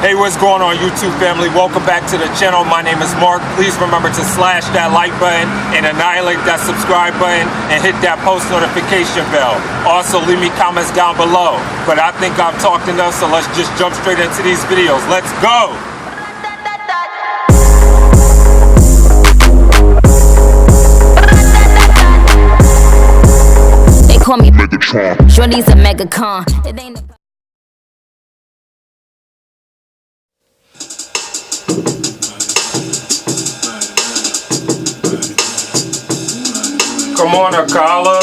Hey, what's going on, YouTube family? Welcome back to the channel. My name is Mark. Please remember to slash that like button and annihilate that subscribe button and hit that post notification bell. Also, leave me comments down below. But I think I've talked enough, so let's just jump straight into these videos. Let's go! They call me Megatron. Shorty's a megacon. It ain't Come on, Akala.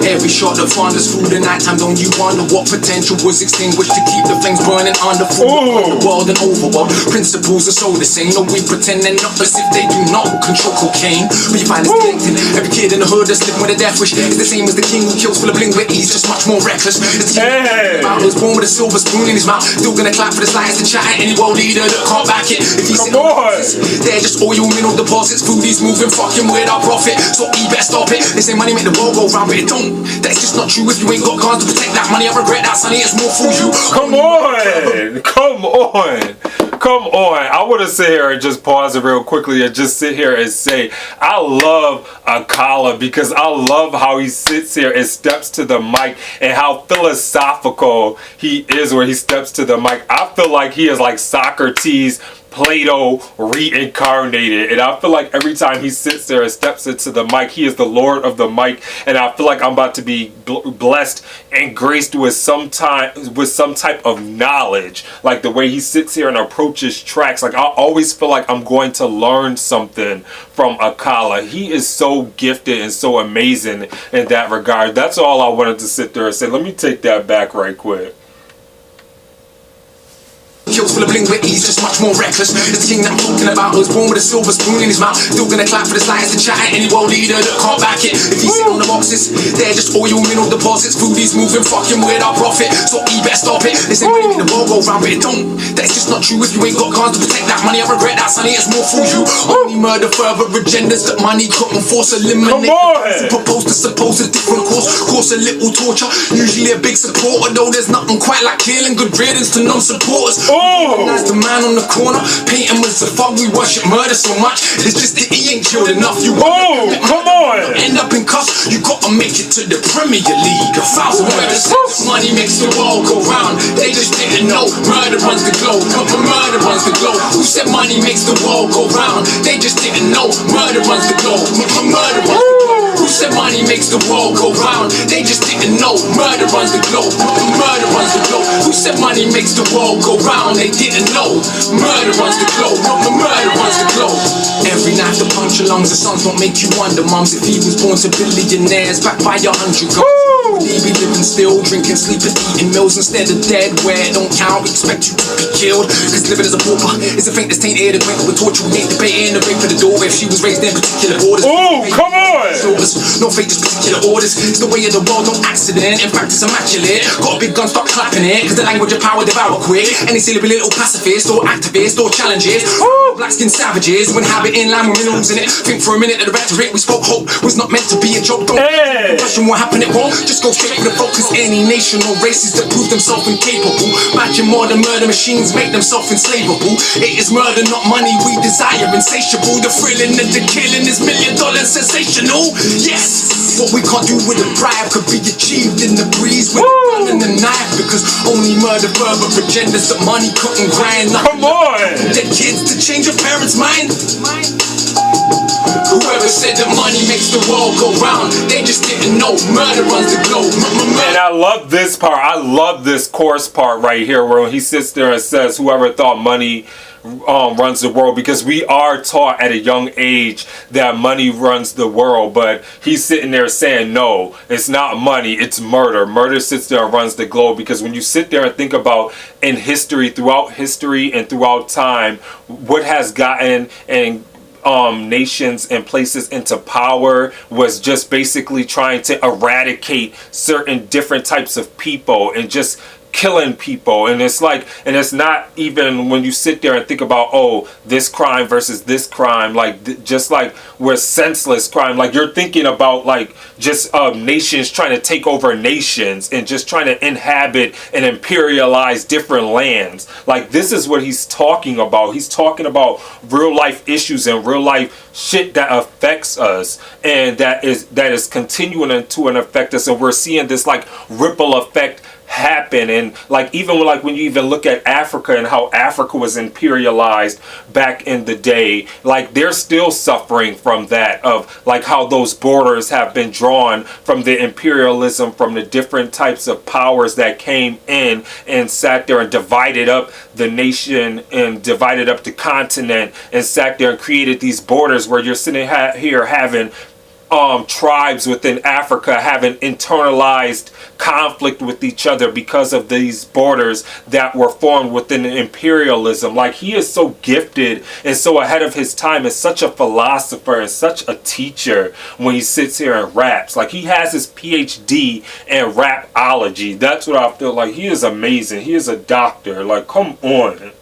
Every shot that fonders food at nighttime, don't you wonder what potential was extinguished to keep the flames burning under food, underworld and overworld. Principles are so the same. No, we pretend they're not as if they do not control cocaine. But you find it's connected. Every kid in the hood that's living with a death wish is the same as the king who kills full of bling, but he's just much more reckless. It's the king who was born with a silver spoon in his mouth, still gonna clap for the slightest to chat at any world leader that can't back it. If he's they're just oil mineral deposits, foodies moving fucking with our profit. So he better stop it. They say money make the world go round, but it don't. That's just not true. If you ain't got guns to protect that money, I regret that, sonny. It's more for you. Come on! Come on! Come on. I want to sit here and just pause it real quickly and just sit here and say, I love Akala because I love how he sits here and steps to the mic and how philosophical he is when he steps to the mic. I feel like he is like Socrates, Plato reincarnated, and I feel like every time he sits there and steps into the mic, he is the Lord of the mic, and I feel like I'm about to be blessed and graced with some type of knowledge, like the way he sits here and approaches tracks. Like I always feel like I'm going to learn something from Akala. He is so gifted and so amazing in that regard. That's all I wanted to sit there and say. Let me take that back right quick. Kills full of bling, but he's just much more reckless. It's the king that I'm talking about, who was born with a silver spoon in his mouth, still gonna clap for the slightest to chat at any world leader that can't back it. If he's sitting on the boxes, they're just oil mineral deposits, foodies moving fucking with our profit. So he better stop it. They say money make the world go round, but it don't. That's just not true. If you ain't got guns to protect that money, I regret that, sonny. It's more for you. Only murder further agendas that money couldn't force. Eliminate. Propose to suppose a different course a little torture. Usually a big supporter, though there's nothing quite like killing. Good riddance to non-supporters. Recognize the man on the corner, paint him as a fuck. We worship murder so much, it's just that he ain't killed enough. You come on! End up in cuffs, you gotta make it to the Premier League. 1,000 murders, money makes the world go round. They just didn't know, murder runs the globe. Murder runs the globe. Who said money makes the world go round? They just didn't know, murder runs the globe. Murder runs the globe. Who said money makes the world go round? They just didn't know, murder runs the globe. Murder runs the globe. Who said money makes the world go round? They didn't know, murder runs the globe. Murder runs the globe. Every night the puncture lungs, the sons don't make you wonder, mums, if he was born to billionaires, backed by 100 guns. Would he be living still, drinking, sleeping, eating meals instead of dead? Where it don't count, we expect you to be killed. Cause living as a pauper is a thing that's tainted, acquainted with torture. We ain't debating the rape for the door if she was raised in particular borders. Come on! No fake, just particular orders. It's the way of the world, no accident. In fact, it's immaculate. Got a big gun, stop clapping it. Cause the language of power devour quick. Any silly little pacifist or activist or challenges. Black skin savages who inhabit inland with minerals in it. Think for a minute that the rhetoric we spoke hope was not meant to be a joke. Don't question what happened, it won't. Just go straight for the focus. Any nation or races that prove themselves incapable. Imagine modern murder machines make themselves enslavable. It is murder, not money we desire, insatiable. The thrilling and the killing is $1 million sensational. Yes, what we can't do with a bribe could be achieved in the breeze with a gun and a knife. Because only murder further agendas that money couldn't grind. Come on! Dead kids to change your parents' mind. Whoever said that money makes the world go round, they just didn't know, murder runs the globe. And I love this part. I love this chorus part right here where he sits there and says, whoever thought money runs the world, because we are taught at a young age that money runs the world, but he's sitting there saying no, it's not money, it's murder. Murder sits there and runs the globe, because when you sit there and think about in history, throughout history and throughout time, what has gotten and nations and places into power was just basically trying to eradicate certain different types of people and just killing people, and it's like, and it's not even when you sit there and think about, oh, this crime versus this crime, like just like we're senseless crime, like you're thinking about like just nations trying to take over nations and just trying to inhabit and imperialize different lands. Like this is what he's talking about. He's talking about real life issues and real life shit that affects us, and that is continuing to affect us, and we're seeing this like ripple effect happen. And like even like when you even look at Africa and how Africa was imperialized back in the day, like they're still suffering from that, of like how those borders have been drawn from the imperialism, from the different types of powers that came in and sat there and divided up the nation and divided up the continent and sat there and created these borders where you're sitting here having tribes within Africa having internalized conflict with each other because of these borders that were formed within imperialism. Like he is so gifted and so ahead of his time, and such a philosopher and such a teacher when he sits here and raps. Like he has his PhD in rapology. That's what I feel like. He is amazing. He is a doctor. Like, come on.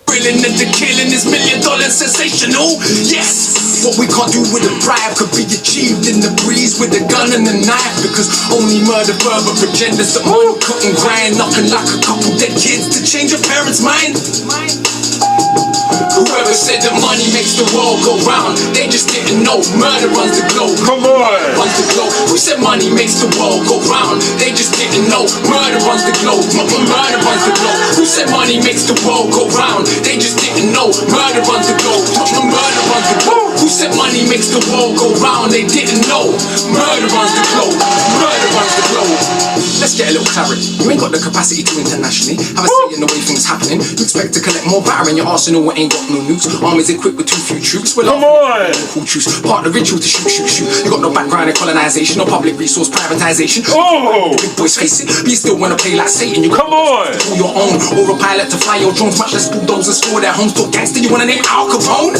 Grilling and the killing is $1 million sensational. Yes, what we can't do with a bribe could be achieved in the breeze with a gun and a knife. Because only murder, further agendas that money couldn't grind. Nothing like a couple dead kids to change a parent's mind. Whoever said that money makes the world go round, they just didn't know murder runs the globe. Come on! Runs the globe. Who said money makes the world go round? They just didn't know murder runs the globe. Murder runs the globe. Who said money makes the world go round? They just didn't know murder runs the globe. Murder runs the globe. Who said money makes the world go round? They didn't know murder runs the globe. Murder runs the globe. Let's get a little clarity. You ain't got the capacity to internationally have a say in the way things happening. You expect to collect more batter in your arsenal what ain't got no nukes. Armies equipped with too few troops. Well, come on! Who choose part of the ritual to shoot. You got no background in colonization or public resource privatization. Oh! Big boys face it, but you still wanna play like Satan. You come on! Pull your own, or a pilot to fly your drones. Much less bulldozers score their homes. Talk gangster, you wanna name Al Capone?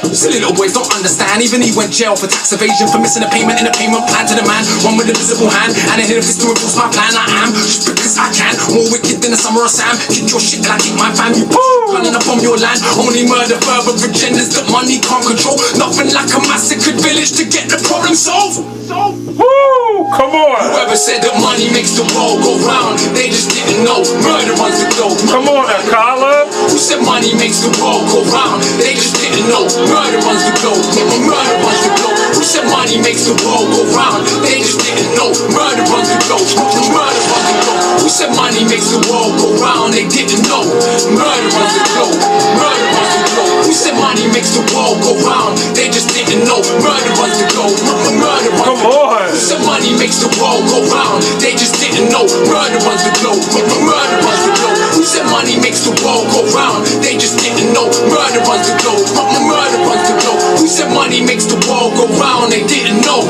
Silly little boys don't understand. Even he went jail for tax evasion, for missing a payment in a payment plan to the man. One with a visible hand and a hidden fist to enforce my plan. I am just because I can. More wicked than the summer of Sam. Kick your shit and I kick my fam. You running up on your land. Only murder, further agendas that money can't control. Nothing like a massacred village to get the problem solved. Woo! Come on! Whoever said that money makes the world go round, they just didn't know murder runs the globe. Come on, Akala! Who said money makes the world go round? They just didn't know murder runs the globe. Murder runs the globe. Who said money makes the world go round? They just didn't know murder runs the globe. Murder runs the globe. Who said money makes the world go round? They didn't know murder runs the globe. Murder runs the globe. Who said money makes the world go round? They just didn't know murder runs the globe. Murder runs the globe. Come on! Who said money makes the world go round? They just didn't know murder runs the globe. Murder runs the globe. Who said money makes the world go round? They just didn't know murder runs the globe. Murder runs the globe. Who said money makes the world go round? They didn't know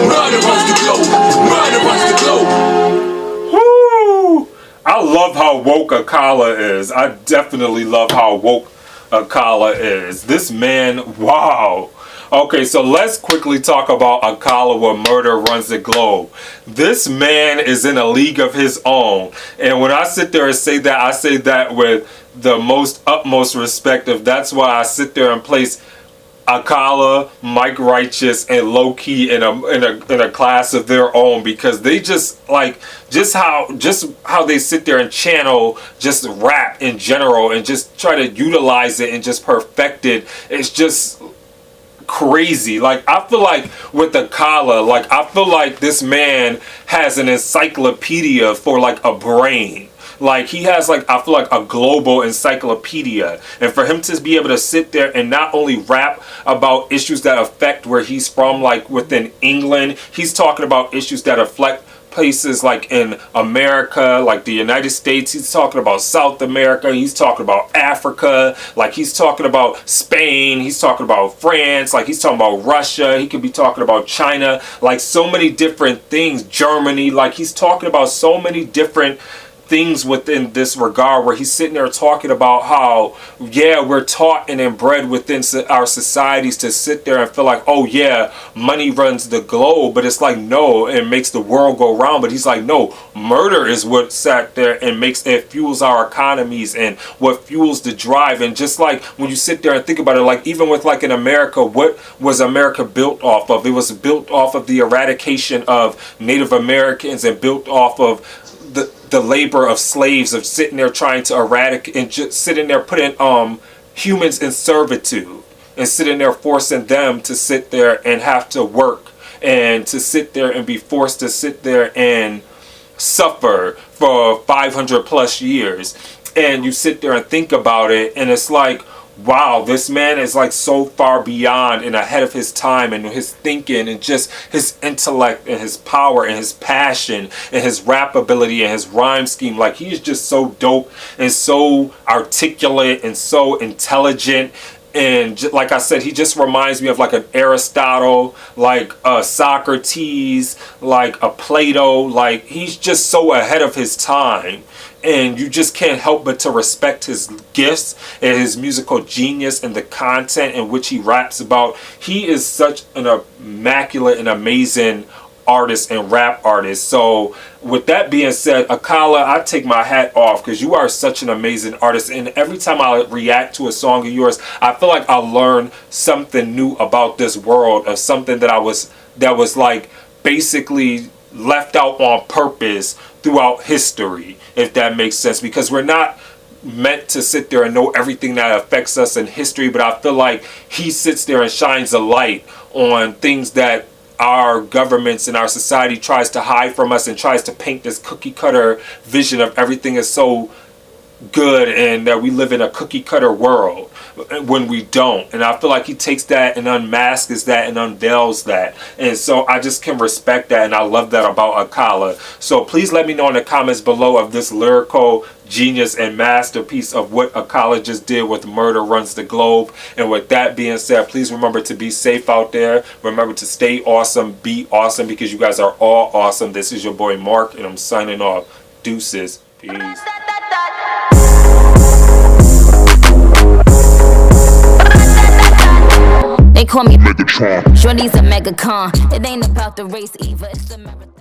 murder runs the globe. Murder runs the globe. Woo! I love how woke Akala is. I definitely love how woke Akala is. This man, wow. Okay, so let's quickly talk about Akala where murder runs the globe. This man is in a league of his own. And when I sit there and say that, I say that with the most utmost respect of. That's why I sit there and place Akala, Mike Righteous, and Low Key in a class of their own, because they just like just how they sit there and channel just rap in general and just try to utilize it and just perfect it. It's just crazy. Like I feel like with Akala, like I feel like this man has an encyclopedia for like a brain. Like he has like, I feel like a global encyclopedia, and for him to be able to sit there and not only rap about issues that affect where he's from, like within England, he's talking about issues that affect places like in America, like the United States. He's talking about South America. He's talking about Africa. Like he's talking about Spain. He's talking about France. Like he's talking about Russia. He could be talking about China. Like so many different things. Germany. Like he's talking about so many different things within this regard, where he's sitting there talking about how, yeah, we're taught and inbred within our societies to sit there and feel like, oh yeah, money runs the globe, but it's like, no, it makes the world go round. But he's like, no, murder is what sat there and makes it, fuels our economies and what fuels the drive. And just like when you sit there and think about it, like even with like in America, what was America built off of? It was built off of the eradication of Native Americans and built off of the labor of slaves, of sitting there trying to eradicate and just sitting there putting humans in servitude and sitting there forcing them to sit there and have to work and to sit there and be forced to sit there and suffer for 500 plus years. And you sit there and think about it, and it's like, wow, this man is like so far beyond and ahead of his time, and his thinking and just his intellect and his power and his passion and his rap ability and his rhyme scheme. Like, he is just so dope and so articulate and so intelligent. And like I said, he just reminds me of like an Aristotle, like a Socrates, like a Plato. Like, he's just so ahead of his time. And you just can't help but to respect his gifts and his musical genius and the content in which he raps about. He is such an immaculate and amazing artist and rap artist. So with that being said, Akala, I take my hat off, because you are such an amazing artist. And every time I react to a song of yours, I feel like I learn something new about this world, of something that was like basically left out on purpose throughout history, if that makes sense, because we're not meant to sit there and know everything that affects us in history. But I feel like he sits there and shines a light on things that our governments and our society tries to hide from us, and tries to paint this cookie cutter vision of everything is so good and that we live in a cookie cutter world, when we don't. And I feel like he takes that and unmasks that and unveils that. And so I just can respect that, and I love that about Akala. So please let me know in the comments below of this lyrical genius and masterpiece of what Akala just did with Murder Runs the Globe. And with that being said, please remember to be safe out there. Remember to stay awesome, be awesome, because you guys are all awesome. This is your boy Mark, and I'm signing off. Deuces. Peace. They call me Megatron. Shorty's a mega con. It ain't about the race either. It's the marathon.